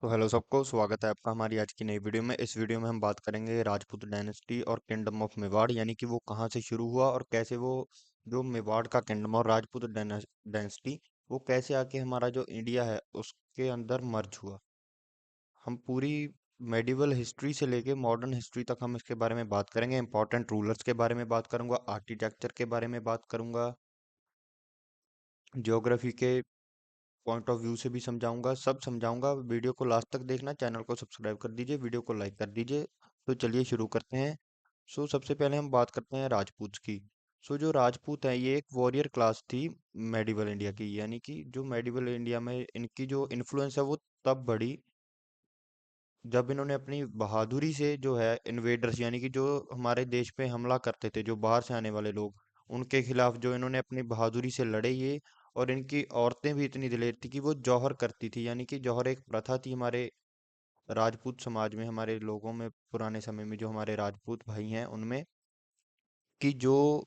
तो हेलो सबको, स्वागत है आपका हमारी आज की नई वीडियो में। इस वीडियो में हम बात करेंगे राजपूत डायनेस्टी और किंगडम ऑफ मेवाड़, यानी कि वो कहाँ से शुरू हुआ और कैसे वो जो मेवाड़ का किंगडम और राजपूत डायनेस्टी वो कैसे आके हमारा जो इंडिया है उसके अंदर मर्ज हुआ। हम पूरी मेडिवल हिस्ट्री से लेके मॉडर्न हिस्ट्री तक हम इसके बारे में बात करेंगे। इंपॉर्टेंट रूलर्स के बारे में बात करूंगा, आर्किटेक्चर के बारे में बात करूंगा, ज्योग्राफी के पॉइंट ऑफ व्यू से भी समझाऊंगा, सब समझाऊंगा। वीडियो को लास्ट तक देखना, चैनल को सब्सक्राइब कर दीजिए, वीडियो को लाइक कर दीजिए। तो चलिए शुरू करते हैं। सबसे पहले हम बात करते हैं राजपूत की। जो राजपूत है ये एक वॉरियर क्लास थी मेडिवल इंडिया की, यानी कि जो मेडिवल इंडिया में इनकी जो इन्फ्लुएंस है वो तब बढ़ी जब इन्होंने अपनी बहादुरी से जो है इन्वेडर्स, यानी कि जो हमारे देश पे हमला करते थे, जो बाहर से आने वाले लोग, उनके खिलाफ जो इन्होंने अपनी बहादुरी से लड़े ये। और इनकी औरतें भी इतनी दिलेर थी कि वो जौहर करती थी, यानी कि जौहर एक प्रथा थी हमारे राजपूत समाज में, हमारे लोगों में, पुराने समय में जो हमारे राजपूत भाई हैं उनमें, कि जो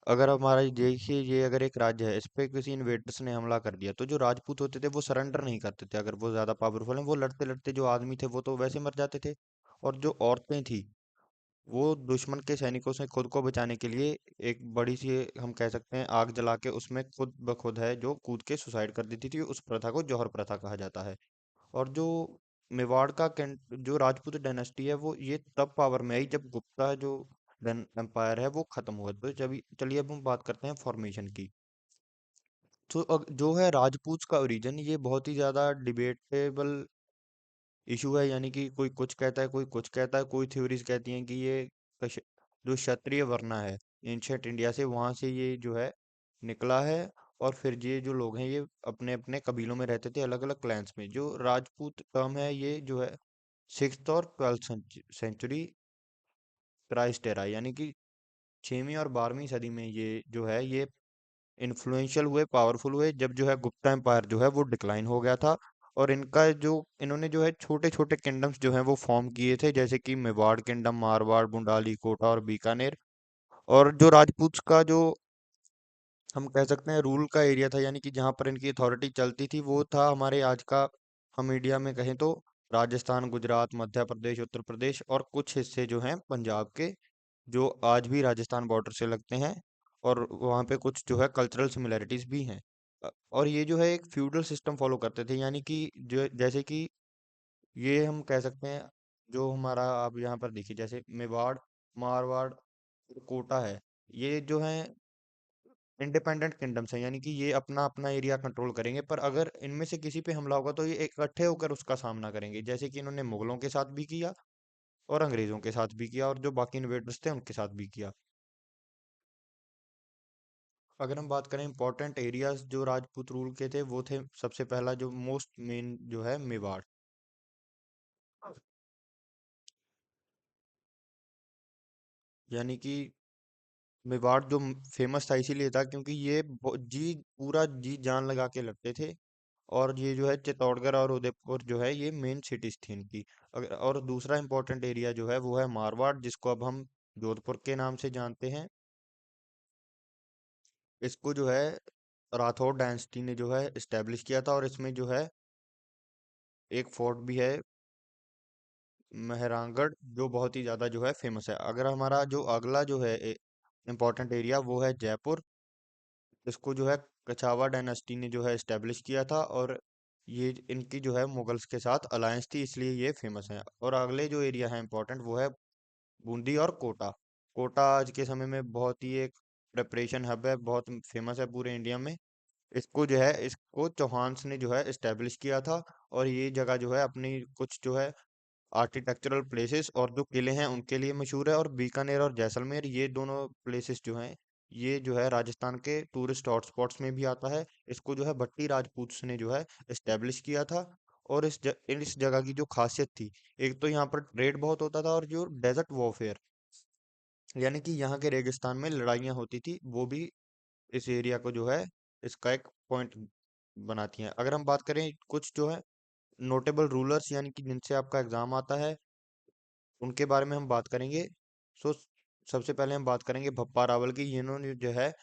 अगर हमारा देखिए ये अगर एक राज्य है, इस पे किसी इन्वेडर्स ने हमला कर दिया, तो जो राजपूत होते थे वो सरेंडर नहीं करते थे। अगर वो ज्यादा पावरफुल हैं, वो लड़ते लड़ते जो आदमी थे वो तो वैसे मर जाते थे। और जो औरतें थी वो दुश्मन के सैनिकों से खुद को बचाने के लिए एक बड़ी सी, हम कह सकते हैं, आग जला के उसमें खुद ब खुद है जो कूद के सुसाइड कर देती थी। उस प्रथा को जौहर प्रथा कहा जाता है। और जो मेवाड़ का जो राजपूत डायनेस्टी है वो ये तब पावर में आई जब गुप्ता जो एम्पायर है वो खत्म हुआ। तो चलिए चलिए अब हम बात करते हैं फॉर्मेशन की। जो है राजपूत का ओरिजिन, ये बहुत ही ज्यादा डिबेटेबल इशू है, यानी कि कोई कुछ कहता है, कोई कुछ कहता है। कोई थ्योरीज कहती हैं कि ये कश- जो क्षत्रिय वर्ण है एंशियंट इंडिया से, वहां से ये जो है निकला है। और फिर ये जो लोग हैं ये अपने अपने कबीलों में रहते थे, अलग अलग क्लैंस में। जो राजपूत टर्म है ये जो है सिक्स्थ और ट्वेल्थ सेंचुरी क्राइस्ट एरा, यानी कि 6वीं और 12वीं सदी में ये जो है ये इन्फ्लुएंशियल हुए, पावरफुल हुए, जब जो है गुप्ता एम्पायर जो है वो डिक्लाइन हो गया था। और इनका जो इन्होंने जो है छोटे छोटे किंगडम्स जो हैं वो फॉर्म किए थे, जैसे कि मेवाड़ किंगडम, मारवाड़, बुंडाली, कोटा और बीकानेर। और जो राजपूत का जो हम कह सकते हैं रूल का एरिया था, यानी कि जहाँ पर इनकी अथॉरिटी चलती थी, वो था हमारे आज का, हम इंडिया में कहें तो राजस्थान, गुजरात, मध्य प्रदेश, उत्तर प्रदेश और कुछ हिस्से जो हैं पंजाब के, जो आज भी राजस्थान बॉर्डर से लगते हैं। और वहाँ पे कुछ जो है कल्चरल सिमिलैरिटीज भी हैं। और ये जो है एक फ्यूडल सिस्टम फॉलो करते थे, यानी कि जो जैसे कि ये हम कह सकते हैं, जो हमारा आप यहाँ पर देखिए जैसे मेवाड़, मारवाड़, कोटा है, ये जो है इंडिपेंडेंट किंगडम्स हैं, यानी कि ये अपना अपना एरिया कंट्रोल करेंगे। पर अगर इनमें से किसी पे हमला होगा तो ये इकट्ठे होकर उसका सामना करेंगे, जैसे कि इन्होंने मुगलों के साथ भी किया और अंग्रेजों के साथ भी किया और जो बाकी इन्वेडर्स थे उनके साथ भी किया। अगर हम बात करें इंपॉर्टेंट एरियाज जो राजपूत रूल के थे, वो थे सबसे पहला जो मोस्ट मेन जो है मेवाड़। यानी कि मेवाड़ जो फेमस था इसीलिए था क्योंकि ये जी पूरा जी जान लगा के लड़ते थे। और ये जो है चित्तौड़गढ़ और उदयपुर जो है ये मेन सिटीज थी इनकी। अगर और दूसरा इंपॉर्टेंट एरिया जो है वो है मारवाड़, जिसको अब हम जोधपुर के नाम से जानते हैं। इसको जो है राठौड़ डायनेस्टी ने जो है इस्टेब्लिश किया था, और इसमें जो है एक फोर्ट भी है मेहरांगढ़, जो बहुत ही ज्यादा जो है फेमस है। अगर हमारा जो अगला जो है इम्पोर्टेंट एरिया वो है जयपुर। इसको जो है कछावा डायनेस्टी ने जो है इस्टेब्लिश किया था, और ये इनकी जो है मुगल्स के साथ अलायंस थी, इसलिए ये फेमस है। और अगले जो एरिया है इम्पोर्टेंट वो है बूंदी और कोटा। कोटा आज के समय में बहुत ही एक प्रेपरेशन हब है, बहुत फेमस है पूरे इंडिया में। इसको जो है इसको चौहान्स ने जो है इस्टेब्लिश किया था। और ये जगह जो है अपनी कुछ जो है आर्किटेक्चरल प्लेसेस और जो किले हैं उनके लिए मशहूर है। और बीकानेर और जैसलमेर, ये दोनों प्लेसेस जो हैं ये जो है राजस्थान के टूरिस्ट हॉटस्पॉट्स में भी आता है। इसको जो है भट्टी राजपूत ने जो है इस्टेब्लिश किया था। और इस जगह की जो खासियत थी, एक तो यहाँ पर ट्रेड बहुत होता था, और जो डेजर्ट वॉरफेयर, यानी कि यहाँ के रेगिस्तान में लड़ाइयाँ होती थी, वो भी इस एरिया को जो है इसका एक पॉइंट बनाती हैं। अगर हम बात करें कुछ जो है नोटेबल रूलर्स, यानी कि जिनसे आपका एग्जाम आता है, उनके बारे में हम बात करेंगे। सो सबसे पहले हम बात करेंगे भप्पा रावल की। इन्होंने जो है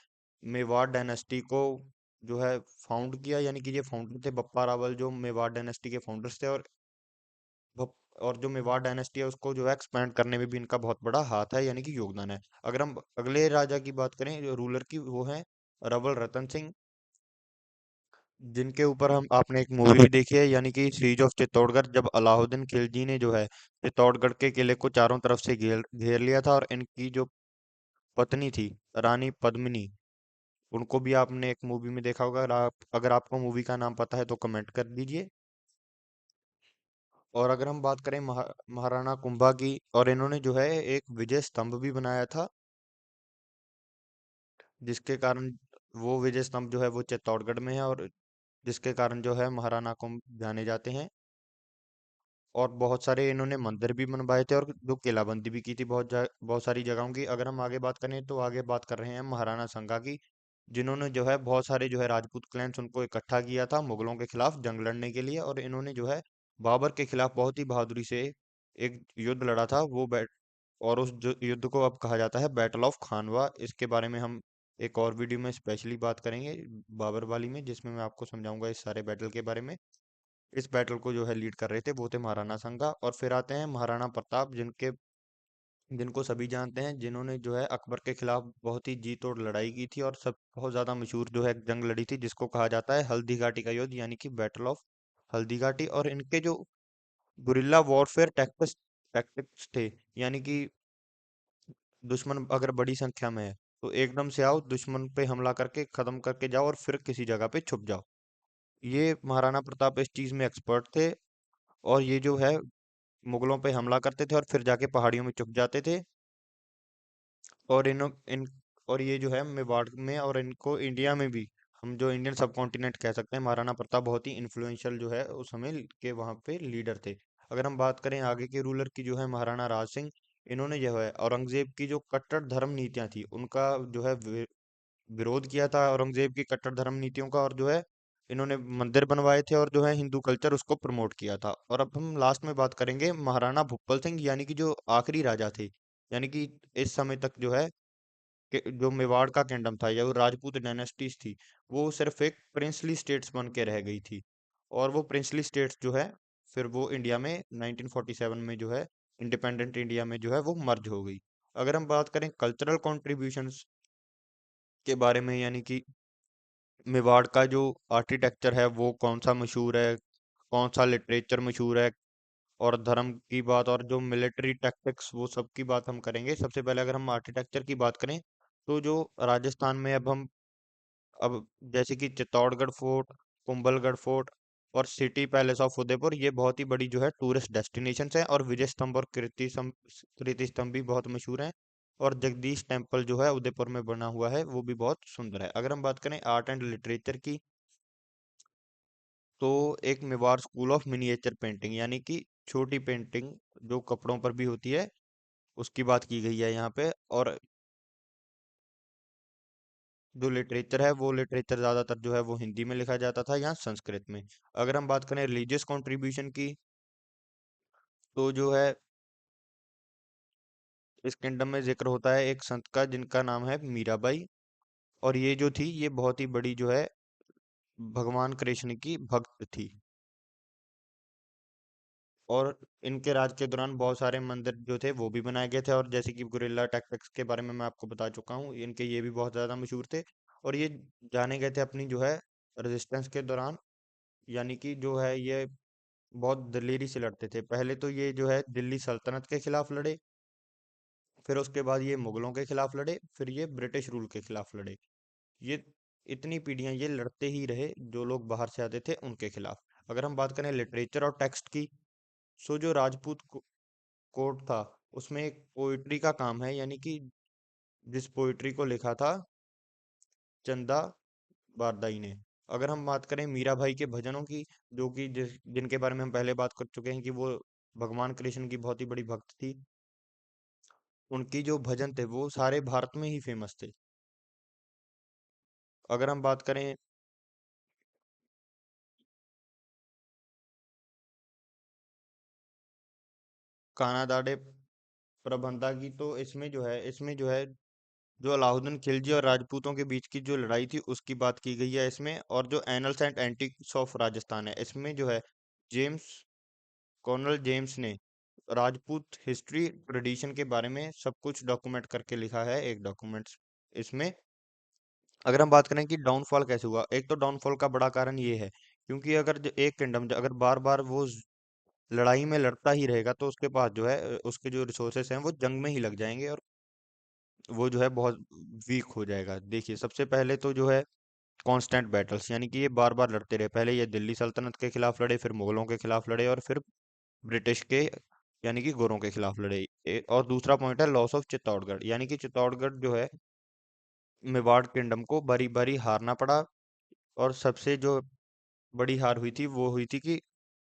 मेवाड़ डायनेस्टी को जो है फाउंड किया, यानी कि ये फाउंडर थे भप्पा रावल, जो मेवाड़ डायनेस्टी के फाउंडर्स थे। और और जो मेवाड़ डायनेस्टी है उसको जो है एक्सपेंड करने में भी इनका बहुत बड़ा हाथ है, यानी कि योगदान है। अगर हम अगले राजा की बात करें जो रूलर की, वो है रवल रतन सिंह, जिनके ऊपर हम आपने एक मूवी भी देखी है, यानी कि सीज ऑफ चित्तौड़गढ़। जब अलाउद्दीन खिलजी ने जो है चित्तौड़गढ़ के किले को चारों तरफ से घेर घेर लिया था, और इनकी जो पत्नी थी रानी पद्मिनी, उनको भी आपने एक मूवी में देखा होगा। अगर आपको मूवी का नाम पता है तो कमेंट कर दीजिए। और अगर हम बात करें महाराणा कुंभा की, और इन्होंने जो है एक विजय स्तंभ भी बनाया था, जिसके कारण वो विजय स्तंभ जो है वो चित्तौड़गढ़ में है, और जिसके कारण जो है महाराणा कुंभ जाने जाते हैं। और बहुत सारे इन्होंने मंदिर भी बनवाए थे, और जो किलाबंदी भी की थी बहुत सारी जगहों की। अगर हम आगे बात करें तो आगे बात कर रहे हैं महाराणा संगा की, जिन्होंने जो है बहुत सारे जो है राजपूत क्लैंस उनको इकट्ठा किया था मुगलों के खिलाफ जंग लड़ने के लिए, और इन्होंने जो है बाबर के खिलाफ बहुत ही बहादुरी से एक युद्ध लड़ा था। और उस युद्ध को अब कहा जाता है बैटल ऑफ खानवा। इसके बारे में हम एक और वीडियो में स्पेशली बात करेंगे, बाबर वाली में, जिसमें मैं आपको समझाऊंगा इस सारे बैटल के बारे में। इस बैटल को जो है लीड कर रहे थे वो थे महाराणा संगा। और फिर आते हैं महाराणा प्रताप, जिनको सभी जानते हैं, जिन्होंने जो है अकबर के खिलाफ बहुत ही जी तोड़ लड़ाई की थी, और सब बहुत ज्यादा मशहूर जो है जंग लड़ी थी, जिसको कहा जाता है हल्दी घाटी का युद्ध, यानी कि बैटल ऑफ हल्दी घाटी। और इनके जो गुरिल्ला वॉरफेयर टैक्टिक्स टैक्टिक्स थे, यानी कि दुश्मन अगर बड़ी संख्या में है तो एकदम से आओ, दुश्मन पे हमला करके खत्म करके जाओ, और फिर किसी जगह पे छुप जाओ। ये महाराणा प्रताप इस चीज में एक्सपर्ट थे। और ये जो है मुगलों पे हमला करते थे और फिर जाके पहाड़ियों में छुप जाते थे। और इन इन और ये जो है मेवाड़ में, और इनको इंडिया में भी, हम जो इंडियन सब कॉन्टिनेंट कह सकते हैं, महाराणा प्रताप बहुत ही इन्फ्लुएंशियल जो है उस समय के वहाँ पे लीडर थे। अगर हम बात करें आगे के रूलर की, जो है महाराणा राज सिंह, इन्होंने जो है औरंगजेब की जो कट्टर धर्म नीतियां थी उनका जो है विरोध किया था, औरंगजेब की कट्टर धर्म नीतियों का। और जो है इन्होंने मंदिर बनवाए थे, और जो है हिंदू कल्चर उसको प्रमोट किया था। और अब हम लास्ट में बात करेंगे महाराणा भुप्पल सिंह, यानी कि जो आखिरी राजा थे, यानी कि इस समय तक जो है जो मेवाड़ का किंगडम था या वो राजपूत डायनेस्टीज थी, वो सिर्फ एक प्रिंसली स्टेट्स बन के रह गई थी। और वो प्रिंसली स्टेट्स जो है फिर वो इंडिया में 1947 में जो है इंडिपेंडेंट इंडिया में जो है वो मर्ज हो गई। अगर हम बात करें कल्चरल कॉन्ट्रीब्यूशंस के बारे में, यानी कि मेवाड़ का जो आर्किटेक्चर है वो कौन सा मशहूर है, कौन सा लिटरेचर मशहूर है, और धर्म की बात और जो मिलिट्री टैक्टिक्स, वो सब की बात हम करेंगे। सबसे पहले अगर हम आर्किटेक्चर की बात करें तो जो राजस्थान में अब जैसे कि चित्तौड़गढ़ फोर्ट, कुंभलगढ़ फोर्ट और सिटी पैलेस ऑफ उदयपुर, ये बहुत ही बड़ी जो है टूरिस्ट डेस्टिनेशन है। और विजय स्तंभ और कीर्ति स्तंभ भी बहुत मशहूर हैं। और जगदीश टेम्पल जो है उदयपुर में बना हुआ है, वो भी बहुत सुंदर है। अगर हम बात करें आर्ट एंड लिटरेचर की, तो एक Mewar school of miniature painting, यानी कि छोटी पेंटिंग जो कपड़ों पर भी होती है, उसकी बात की गई है यहाँ पे। और जो लिटरेचर है वो लिटरेचर ज्यादातर जो है वो हिंदी में लिखा जाता था या संस्कृत में। अगर हम बात करें रिलीजियस कंट्रीब्यूशन की, तो जो है इस किंगडम में जिक्र होता है एक संत का, जिनका नाम है मीराबाई। और ये जो थी ये बहुत ही बड़ी जो है भगवान कृष्ण की भक्त थी। और इनके राज के दौरान बहुत सारे मंदिर जो थे वो भी बनाए गए थे, और जैसे कि गुरिल्ला टैक्टिक्स के बारे में मैं आपको बता चुका हूँ, इनके ये भी बहुत ज्यादा मशहूर थे। और ये जाने गए थे अपनी जो है रेजिस्टेंस के दौरान, यानी कि जो है ये बहुत दलेरी से लड़ते थे। पहले तो ये जो है दिल्ली सल्तनत के खिलाफ लड़े, फिर उसके बाद ये मुगलों के खिलाफ लड़े, फिर ये ब्रिटिश रूल के खिलाफ लड़े। ये इतनी पीढ़ियां ये लड़ते ही रहे, जो लोग बाहर से आते थे उनके खिलाफ। अगर हम बात करें लिटरेचर और टेक्स्ट की, सो जो राजपूत कोर्ट था उसमें एक पोइट्री का काम है, यानी कि जिस पोइट्री को लिखा था चंदा बारदाई ने। अगर हम बात करें मीरा भाई के भजनों की, जो कि जिनके बारे में हम पहले बात कर चुके हैं कि वो भगवान कृष्ण की बहुत ही बड़ी भक्त थी, उनकी जो भजन थे वो सारे भारत में ही फेमस थे। अगर हम बात करें काना दाड़े प्रबंधा की, तो इसमें जो है जो अलाउद्दीन खिलजी और राजपूतों के बीच की जो लड़ाई थी उसकी बात की गई है इसमें। और जो annuls and antics of Rajasthan है, इसमें जो है जेम्स कर्नल जेम्स ने राजपूत हिस्ट्री ट्रेडिशन के बारे में सब कुछ डॉक्यूमेंट करके लिखा है एक डॉक्यूमेंट्स इसमें। अगर हम बात करें कि डाउनफॉल कैसे हुआ, एक तो डाउनफॉल का बड़ा कारण ये है क्योंकि अगर एक किंगडम अगर बार बार वो लड़ाई में लड़ता ही रहेगा तो उसके पास जो है उसके जो रिसोर्सेस हैं वो जंग में ही लग जाएंगे और वो जो है बहुत वीक हो जाएगा। देखिए सबसे पहले तो जो है कांस्टेंट बैटल्स, यानी कि ये बार बार लड़ते रहे। पहले ये दिल्ली सल्तनत के खिलाफ लड़े, फिर मुगलों के खिलाफ लड़े और फिर ब्रिटिश के यानी कि गोरों के खिलाफ लड़े। और दूसरा पॉइंट है लॉस ऑफ चित्तौड़गढ़, यानी कि चित्तौड़गढ़ जो है मेवाड़ किंगडम को बारी बारी हारना पड़ा। और सबसे जो बड़ी हार हुई थी वो हुई थी कि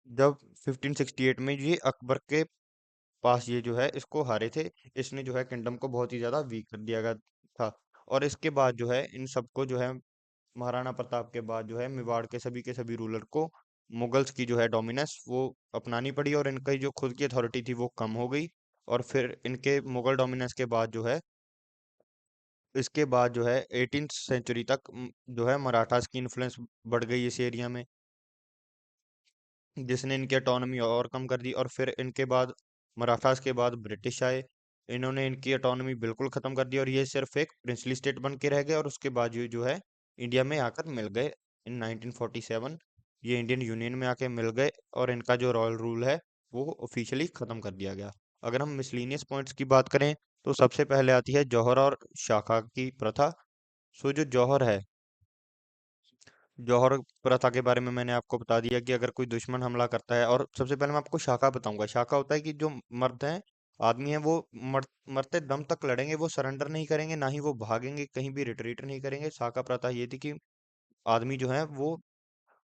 जब 1568 में ये अकबर के पास ये जो है इसको हारे थे। इसने जो है किंगडम को बहुत ही ज्यादा वीक कर दिया गया था। और इसके बाद जो है इन सबको जो है महाराणा प्रताप के बाद जो है मेवाड़ के सभी रूलर को मुगल्स की जो है डोमिनेंस वो अपनानी पड़ी और इनकी जो खुद की अथॉरिटी थी वो कम हो गई। और फिर इनके मुगल डोमिनेंस के बाद जो है इसके बाद जो है 18th सेंचुरी तक जो है मराठास की इन्फ्लुएंस बढ़ गई इस एरिया में, जिसने इनकी ऑटोनॉमी और कम कर दी। और फिर इनके बाद मराठास के बाद ब्रिटिश आए, इन्होंने इनकी ऑटोनॉमी बिल्कुल खत्म कर दी और ये सिर्फ एक प्रिंसली स्टेट बन के रह गए। और उसके बाद ये जो है इंडिया में आकर मिल गए इन 1947। ये इंडियन यूनियन में आके मिल गए और इनका जो रॉयल रूल है वो ऑफिशियली खत्म कर दिया गया। अगर हम मिसलिनियस पॉइंट्स की बात करें तो सबसे पहले आती है जौहर और शाखा की प्रथा। सो जो जौहर है, जौहर प्रथा के बारे में मैंने आपको बता दिया कि अगर कोई दुश्मन हमला करता है। और सबसे पहले मैं आपको शाखा बताऊंगा। शाखा होता है कि जो मर्द हैं, आदमी हैं, वो मरते दम तक लड़ेंगे, वो सरेंडर नहीं करेंगे, ना ही वो भागेंगे, कहीं भी रिट्रीट नहीं करेंगे। शाखा प्रथा ये थी कि आदमी जो है वो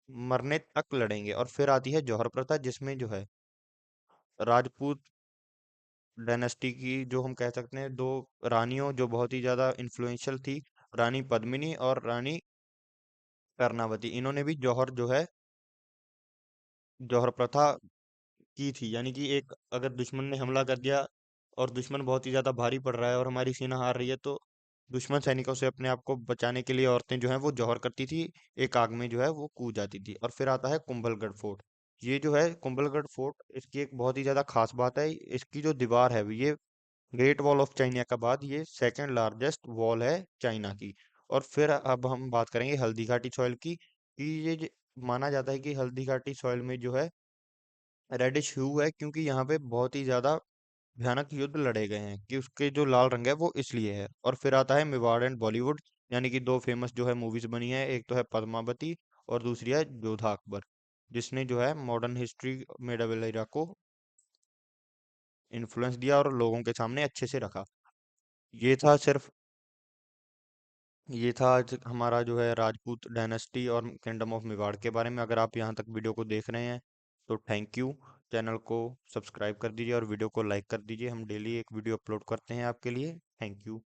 मरने तक लड़ेंगे। और फिर आती है जौहर प्रथा जिसमें जो है राजपूत डायनेस्टी की जो हम कह सकते हैं दो रानियों जो बहुत ही ज्यादा इन्फ्लुएंशियल थी, रानी पद्मिनी और रानी कर्णावती, इन्होंने भी जौहर जो है जौहर प्रथा की थी। यानी कि एक अगर दुश्मन ने हमला कर दिया और दुश्मन बहुत ही ज्यादा भारी पड़ रहा है और हमारी सेना हार रही है तो दुश्मन सैनिकों से अपने आप को बचाने के लिए औरतें जो है वो जौहर करती थी, एक आग में जो है वो कूद जाती थी। और फिर आता है कुंभलगढ़ फोर्ट। ये जो है कुंभलगढ़ फोर्ट, इसकी एक बहुत ही ज्यादा खास बात है, इसकी जो दीवार है ये ग्रेट वॉल ऑफ चाइना के बाद ये सेकंड लार्जेस्ट वॉल है चाइना की। और फिर अब हम बात करेंगे हल्दी घाटी सॉइल की कि माना जाता है कि हल्दी घाटी सॉइल में जो है रेडिश ह्यू है क्योंकि यहाँ पे बहुत ही ज्यादा भयानक युद्ध लड़े गए हैं, कि उसके जो लाल रंग है वो इसलिए है। और फिर आता है मेवाड़ एंड बॉलीवुड, यानी कि दो फेमस जो है मूवीज बनी है, एक तो है पद्मावती और दूसरी है जोधा अकबर, जिसने जो है मॉडर्न हिस्ट्री मेडावल एरा को इन्फ्लुएंस दिया और लोगों के सामने अच्छे से रखा। ये था सिर्फ ये था आज हमारा जो है राजपूत डायनेस्टी और किंगडम ऑफ मेवाड़ के बारे में। अगर आप यहाँ तक वीडियो को देख रहे हैं तो थैंक यू। चैनल को सब्सक्राइब कर दीजिए और वीडियो को लाइक कर दीजिए। हम डेली एक वीडियो अपलोड करते हैं आपके लिए। Thank you.